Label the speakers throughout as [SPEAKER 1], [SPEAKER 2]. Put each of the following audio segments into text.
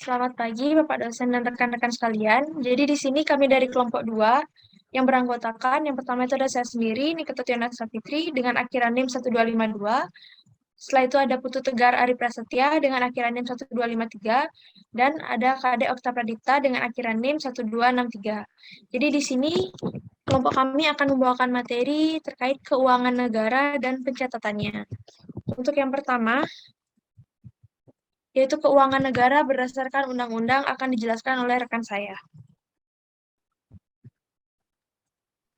[SPEAKER 1] Selamat pagi, Bapak dosen dan rekan-rekan sekalian. Jadi di sini kami dari kelompok 2 yang beranggotakan, yang pertama itu ada saya sendiri, Nikita Tiana Fitri, dengan akhiran NIM 1252. Setelah itu ada Putu Tegar Ari Prasetya dengan akhiran NIM 1253, dan ada Kade Okta Pradipta dengan akhiran NIM 1263. Jadi di sini kelompok kami akan membawakan materi terkait keuangan negara dan pencatatannya. Untuk yang pertama, yaitu keuangan negara berdasarkan undang-undang akan dijelaskan oleh rekan saya.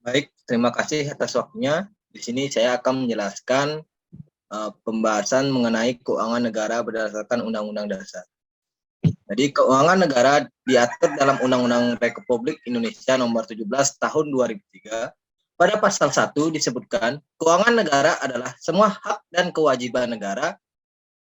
[SPEAKER 2] Baik, terima kasih atas waktunya. Di sini saya akan menjelaskan pembahasan mengenai keuangan negara berdasarkan Undang-Undang Dasar. Jadi keuangan negara diatur dalam Undang-Undang Republik Indonesia Nomor 17 Tahun 2003. Pada pasal 1 disebutkan, keuangan negara adalah semua hak dan kewajiban negara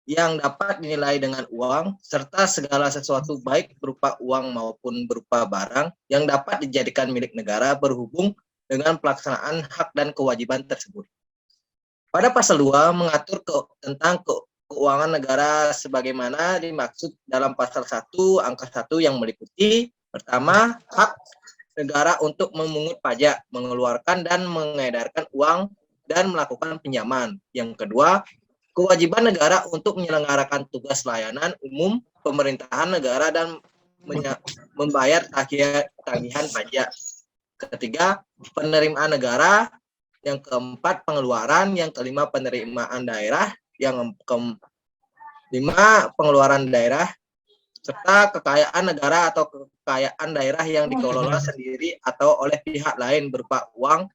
[SPEAKER 2] yang dapat dinilai dengan uang, serta segala sesuatu baik berupa uang maupun berupa barang yang dapat dijadikan milik negara berhubung dengan pelaksanaan hak dan kewajiban tersebut. Pada pasal 2 mengatur tentang keuangan negara sebagaimana dimaksud dalam pasal 1 angka 1 yang meliputi pertama, hak negara untuk memungut pajak, mengeluarkan dan mengedarkan uang dan melakukan pinjaman. Yang kedua, kewajiban negara untuk menyelenggarakan tugas layanan umum pemerintahan negara dan membayar tagihan pajak. Ketiga, penerimaan negara. Yang keempat, pengeluaran. Yang kelima, penerimaan daerah. Yang kelima, pengeluaran daerah. Serta kekayaan negara atau kekayaan daerah yang dikelola sendiri atau oleh pihak lain berupa uang,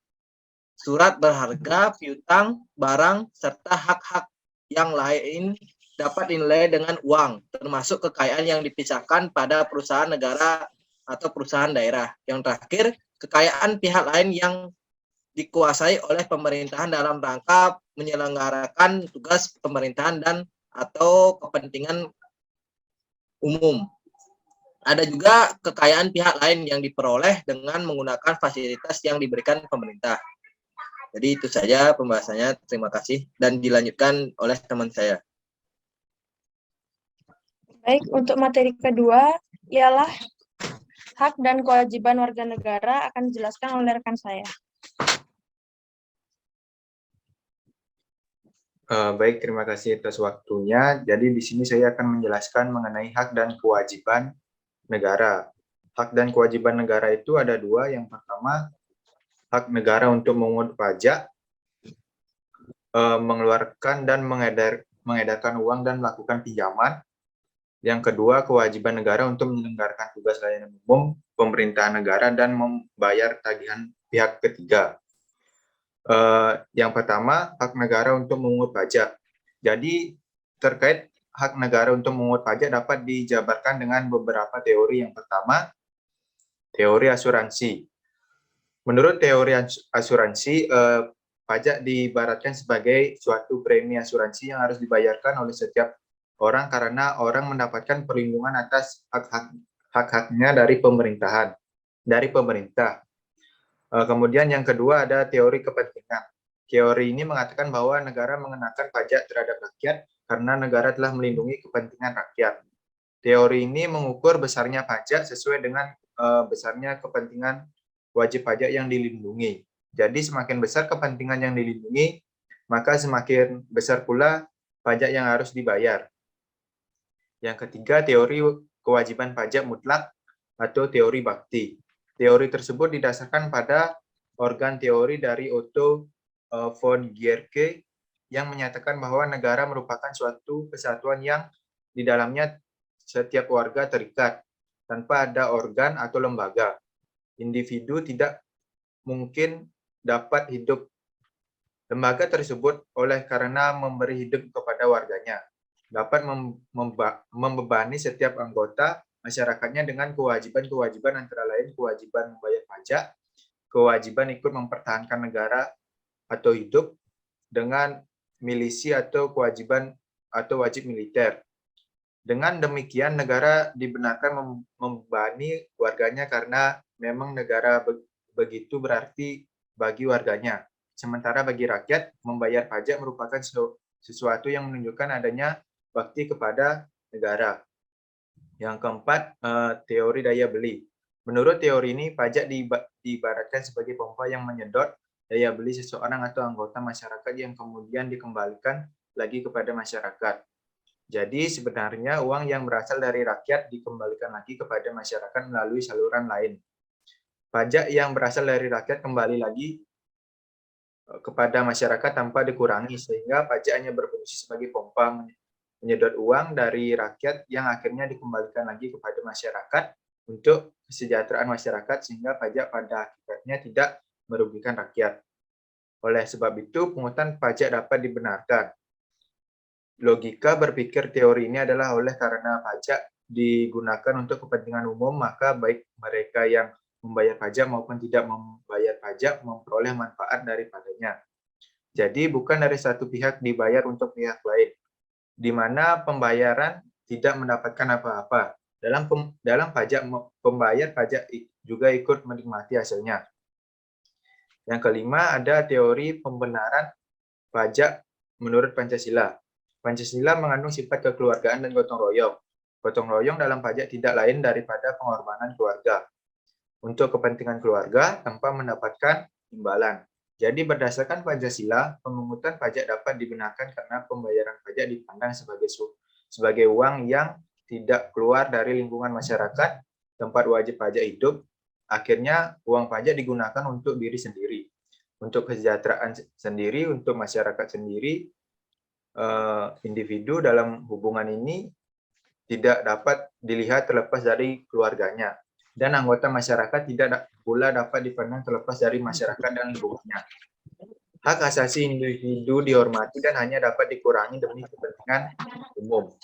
[SPEAKER 2] surat berharga, piutang, barang, serta hak-hak yang lain dapat dinilai dengan uang, termasuk kekayaan yang dipisahkan pada perusahaan negara atau perusahaan daerah. Yang terakhir, kekayaan pihak lain yang dikuasai oleh pemerintahan dalam rangka menyelenggarakan tugas pemerintahan dan atau kepentingan umum. Ada juga kekayaan pihak lain yang diperoleh dengan menggunakan fasilitas yang diberikan pemerintah. Jadi itu saja pembahasannya. Terima kasih dan dilanjutkan oleh teman saya.
[SPEAKER 1] Baik, untuk materi kedua ialah hak dan kewajiban warga negara akan dijelaskan oleh rekan saya.
[SPEAKER 3] Baik, terima kasih atas waktunya. Jadi di sini saya akan menjelaskan mengenai hak dan kewajiban negara. Hak dan kewajiban negara itu ada dua. Yang pertama, hak negara untuk memungut pajak, mengeluarkan dan mengedarkan uang dan melakukan pinjaman. Yang kedua, kewajiban negara untuk menyelenggarakan tugas layanan umum pemerintahan negara dan membayar tagihan pihak ketiga. Yang pertama, hak negara untuk memungut pajak. Jadi, terkait hak negara untuk memungut pajak dapat dijabarkan dengan beberapa teori. Yang pertama, teori asuransi. Menurut teori asuransi, pajak diibaratkan sebagai suatu premi asuransi yang harus dibayarkan oleh setiap orang karena orang mendapatkan perlindungan atas hak-haknya dari pemerintah. Kemudian yang kedua ada teori kepentingan. Teori ini mengatakan bahwa negara mengenakan pajak terhadap rakyat karena negara telah melindungi kepentingan rakyat. Teori ini mengukur besarnya pajak sesuai dengan besarnya kepentingan wajib pajak yang dilindungi. Jadi semakin besar kepentingan yang dilindungi, maka semakin besar pula pajak yang harus dibayar. Yang ketiga, teori kewajiban pajak mutlak atau teori bakti. Teori tersebut didasarkan pada organ teori dari Otto von Guericke yang menyatakan bahwa negara merupakan suatu kesatuan yang di dalamnya setiap warga terikat tanpa ada organ atau lembaga. Individu tidak mungkin dapat hidup. Lembaga tersebut oleh karena memberi hidup kepada warganya dapat membebani setiap anggota masyarakatnya dengan kewajiban-kewajiban antara lain kewajiban membayar pajak, kewajiban ikut mempertahankan negara atau hidup dengan milisi atau kewajiban atau wajib militer. Dengan demikian negara dibenarkan membebani warganya karena memang negara begitu berarti bagi warganya. Sementara bagi rakyat, membayar pajak merupakan sesuatu yang menunjukkan adanya bakti kepada negara. Yang keempat, teori daya beli. Menurut teori ini, pajak diibaratkan sebagai pompa yang menyedot daya beli seseorang atau anggota masyarakat yang kemudian dikembalikan lagi kepada masyarakat. Jadi sebenarnya uang yang berasal dari rakyat dikembalikan lagi kepada masyarakat melalui saluran lain. Pajak yang berasal dari rakyat kembali lagi kepada masyarakat tanpa dikurangi, sehingga pajak hanya berfungsi sebagai pompa menyedot uang dari rakyat yang akhirnya dikembalikan lagi kepada masyarakat untuk kesejahteraan masyarakat, sehingga pajak pada akhirnya tidak merugikan rakyat. Oleh sebab itu, pungutan pajak dapat dibenarkan. Logika berpikir teori ini adalah oleh karena pajak digunakan untuk kepentingan umum, maka baik mereka yang membayar pajak maupun tidak membayar pajak memperoleh manfaat daripadanya. Jadi bukan dari satu pihak dibayar untuk pihak lain, di mana pembayaran tidak mendapatkan apa-apa. Dalam pajak, pembayar pajak juga ikut menikmati hasilnya. Yang kelima, ada teori pembenaran pajak menurut Pancasila. Pancasila mengandung sifat kekeluargaan dan gotong royong. Gotong royong dalam pajak tidak lain daripada pengorbanan keluarga untuk kepentingan keluarga tanpa mendapatkan imbalan. Jadi berdasarkan Pancasila, pemungutan pajak dapat dibenarkan karena pembayaran pajak dipandang sebagai uang yang tidak keluar dari lingkungan masyarakat tempat wajib pajak hidup. Akhirnya uang pajak digunakan untuk diri sendiri, untuk kesejahteraan sendiri, untuk masyarakat sendiri. Individu dalam hubungan ini tidak dapat dilihat terlepas dari keluarganya, dan anggota masyarakat tidak pula dapat dipandang terlepas dari masyarakat dan lingkungannya. Hak asasi individu dihormati dan hanya dapat dikurangi demi kepentingan umum.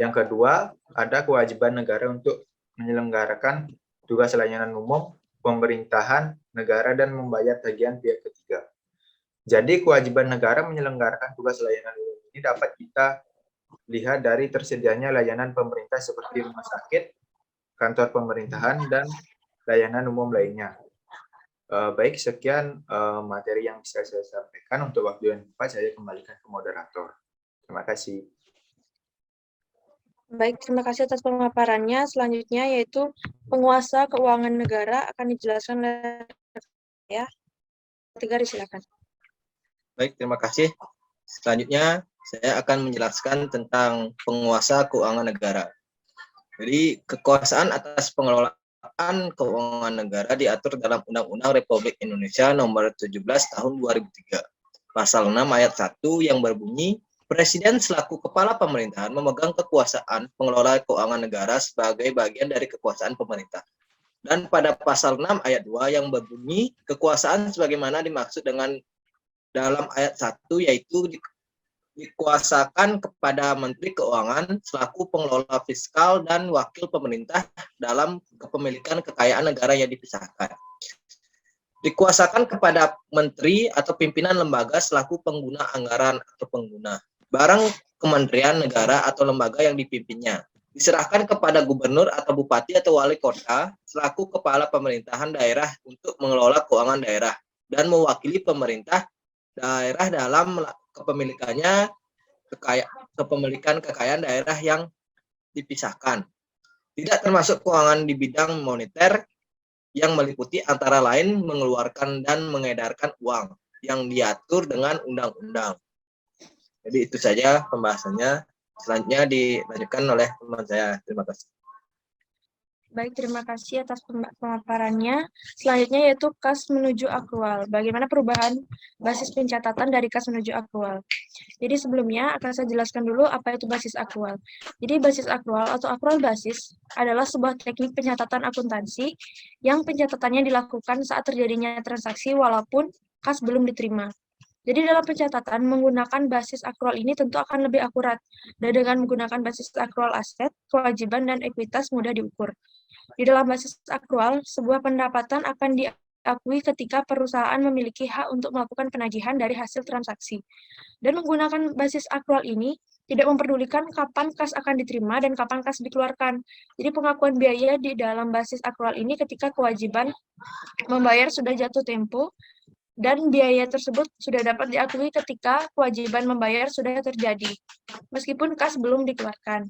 [SPEAKER 3] Yang kedua, ada kewajiban negara untuk menyelenggarakan tugas layanan umum, pemerintahan negara, dan membayar tagihan pihak ketiga. Jadi kewajiban negara menyelenggarakan tugas layanan umum ini dapat kita lihat dari tersedianya layanan pemerintah seperti rumah sakit, kantor pemerintahan, dan layanan umum lainnya. Baik, sekian materi yang bisa saya sampaikan. Untuk waktu yang tepat, saya kembalikan ke moderator. Terima kasih.
[SPEAKER 1] Baik, terima kasih atas pemaparannya. Selanjutnya yaitu penguasa keuangan negara akan dijelaskan oleh ya. Tiga, silakan.
[SPEAKER 2] Baik, terima kasih. Selanjutnya, saya akan menjelaskan tentang penguasa keuangan negara. Jadi, kekuasaan atas pengelolaan keuangan negara diatur dalam Undang-Undang Republik Indonesia Nomor 17 Tahun 2003. Pasal 6 ayat 1 yang berbunyi, Presiden selaku kepala pemerintahan memegang kekuasaan pengelola keuangan negara sebagai bagian dari kekuasaan pemerintah. Dan pada pasal 6 ayat 2 yang berbunyi, kekuasaan sebagaimana dimaksud dengan dalam ayat 1 yaitu dikuasakan kepada Menteri Keuangan selaku pengelola fiskal dan wakil pemerintah dalam kepemilikan kekayaan negara yang dipisahkan. Dikuasakan kepada menteri atau pimpinan lembaga selaku pengguna anggaran atau pengguna barang kementerian negara atau lembaga yang dipimpinnya. Diserahkan kepada gubernur atau bupati atau wali kota selaku kepala pemerintahan daerah untuk mengelola keuangan daerah dan mewakili pemerintah daerah dalam kepemilikan kekayaan daerah yang dipisahkan. Tidak termasuk keuangan di bidang moneter yang meliputi antara lain mengeluarkan dan mengedarkan uang yang diatur dengan undang-undang. Jadi itu saja pembahasannya. Selanjutnya dilanjutkan oleh teman saya. Terima kasih.
[SPEAKER 1] Baik, terima kasih atas pemaparannya. Selanjutnya yaitu kas menuju akrual. Bagaimana perubahan basis pencatatan dari kas menuju akrual? Jadi sebelumnya akan saya jelaskan dulu apa itu basis akrual. Jadi basis akrual atau akrual basis adalah sebuah teknik pencatatan akuntansi yang pencatatannya dilakukan saat terjadinya transaksi walaupun kas belum diterima. Jadi dalam pencatatan menggunakan basis akrual ini tentu akan lebih akurat. Dan dengan menggunakan basis akrual aset, kewajiban dan ekuitas mudah diukur. Di dalam basis akrual, sebuah pendapatan akan diakui ketika perusahaan memiliki hak untuk melakukan penagihan dari hasil transaksi. Dan menggunakan basis akrual ini tidak memperdulikan kapan kas akan diterima dan kapan kas dikeluarkan. Jadi pengakuan biaya di dalam basis akrual ini ketika kewajiban membayar sudah jatuh tempo dan biaya tersebut sudah dapat diakui ketika kewajiban membayar sudah terjadi, meskipun kas belum dikeluarkan.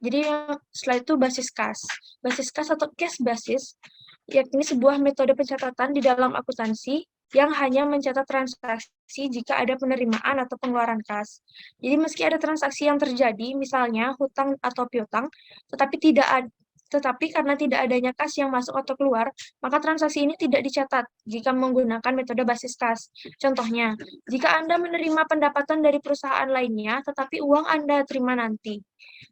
[SPEAKER 1] Jadi setelah itu basis kas. Basis kas atau cash basis, yakni sebuah metode pencatatan di dalam akuntansi yang hanya mencatat transaksi jika ada penerimaan atau pengeluaran kas. Jadi meski ada transaksi yang terjadi, misalnya hutang atau piutang, tetapi karena tidak adanya kas yang masuk atau keluar, maka transaksi ini tidak dicatat jika menggunakan metode basis kas. Contohnya, jika Anda menerima pendapatan dari perusahaan lainnya, tetapi uang Anda terima nanti,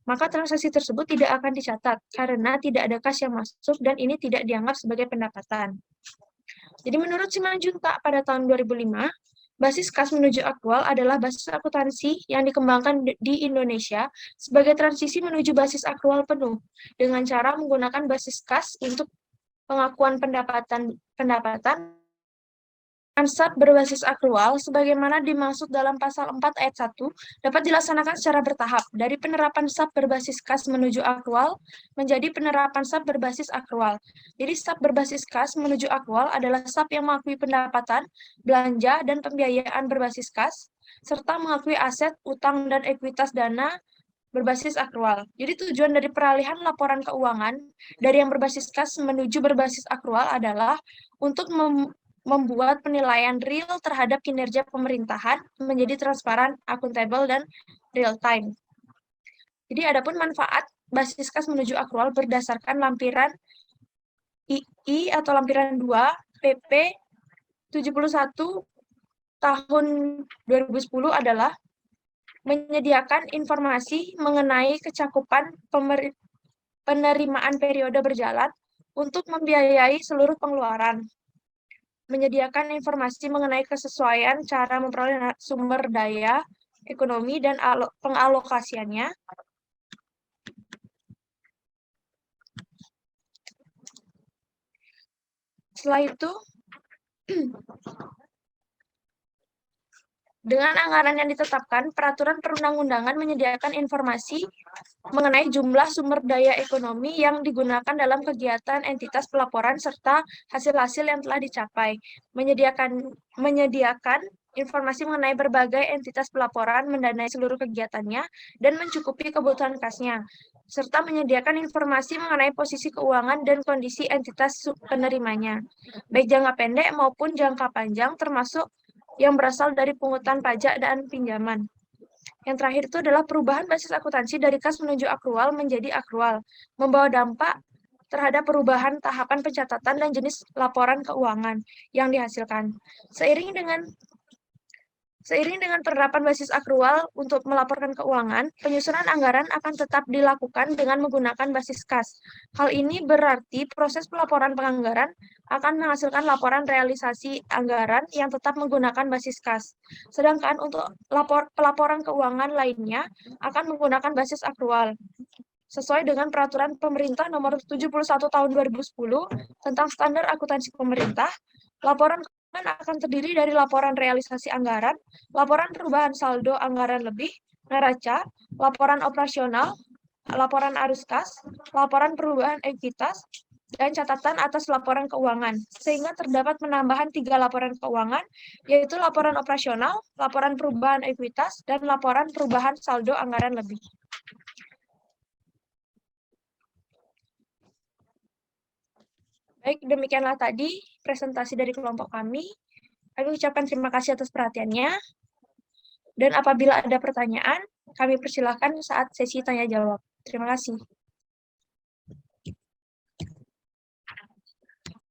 [SPEAKER 1] maka transaksi tersebut tidak akan dicatat karena tidak ada kas yang masuk dan ini tidak dianggap sebagai pendapatan. Jadi menurut Simanjuntak pada tahun 2005, basis kas menuju aktual adalah basis akuntansi yang dikembangkan di Indonesia sebagai transisi menuju basis aktual penuh dengan cara menggunakan basis kas untuk pengakuan pendapatan SAP berbasis akrual, sebagaimana dimaksud dalam pasal 4 ayat 1, dapat dilaksanakan secara bertahap, dari penerapan SAP berbasis kas menuju akrual, menjadi penerapan SAP berbasis akrual. Jadi SAP berbasis kas menuju akrual adalah SAP yang mengakui pendapatan, belanja, dan pembiayaan berbasis kas, serta mengakui aset, utang, dan ekuitas dana berbasis akrual. Jadi tujuan dari peralihan laporan keuangan dari yang berbasis kas menuju berbasis akrual adalah untuk membuat penilaian real terhadap kinerja pemerintahan menjadi transparan, akuntabel, dan real time. Jadi adapun manfaat basis kas menuju akrual berdasarkan lampiran II atau lampiran 2 PP 71 tahun 2010 adalah menyediakan informasi mengenai kecakupan penerimaan periode berjalan untuk membiayai seluruh pengeluaran, menyediakan informasi mengenai kesesuaian cara memperoleh sumber daya ekonomi dan pengalokasiannya, setelah itu dengan anggaran yang ditetapkan, peraturan perundang-undangan menyediakan informasi mengenai jumlah sumber daya ekonomi yang digunakan dalam kegiatan entitas pelaporan serta hasil-hasil yang telah dicapai. Menyediakan informasi mengenai berbagai entitas pelaporan mendanai seluruh kegiatannya dan mencukupi kebutuhan kasnya, serta menyediakan informasi mengenai posisi keuangan dan kondisi entitas penerimanya, baik jangka pendek maupun jangka panjang, termasuk yang berasal dari pungutan pajak dan pinjaman. Yang terakhir itu adalah perubahan basis akuntansi dari kas menuju akrual menjadi akrual, membawa dampak terhadap perubahan tahapan pencatatan dan jenis laporan keuangan yang dihasilkan. Seiring dengan penerapan basis akrual untuk melaporkan keuangan, penyusunan anggaran akan tetap dilakukan dengan menggunakan basis kas. Hal ini berarti proses pelaporan penganggaran akan menghasilkan laporan realisasi anggaran yang tetap menggunakan basis kas. Sedangkan untuk pelaporan keuangan lainnya akan menggunakan basis akrual. Sesuai dengan peraturan pemerintah nomor 71 tahun 2010 tentang standar akuntansi pemerintah, laporan akan terdiri dari laporan realisasi anggaran, laporan perubahan saldo anggaran lebih, neraca, laporan operasional, laporan arus kas, laporan perubahan ekuitas, dan catatan atas laporan keuangan, sehingga terdapat penambahan 3 laporan keuangan, yaitu laporan operasional, laporan perubahan ekuitas, dan laporan perubahan saldo anggaran lebih. Baik, demikianlah tadi presentasi dari kelompok kami. Kami ucapkan terima kasih atas perhatiannya. Dan apabila ada pertanyaan, kami persilahkan saat sesi tanya-jawab. Terima kasih.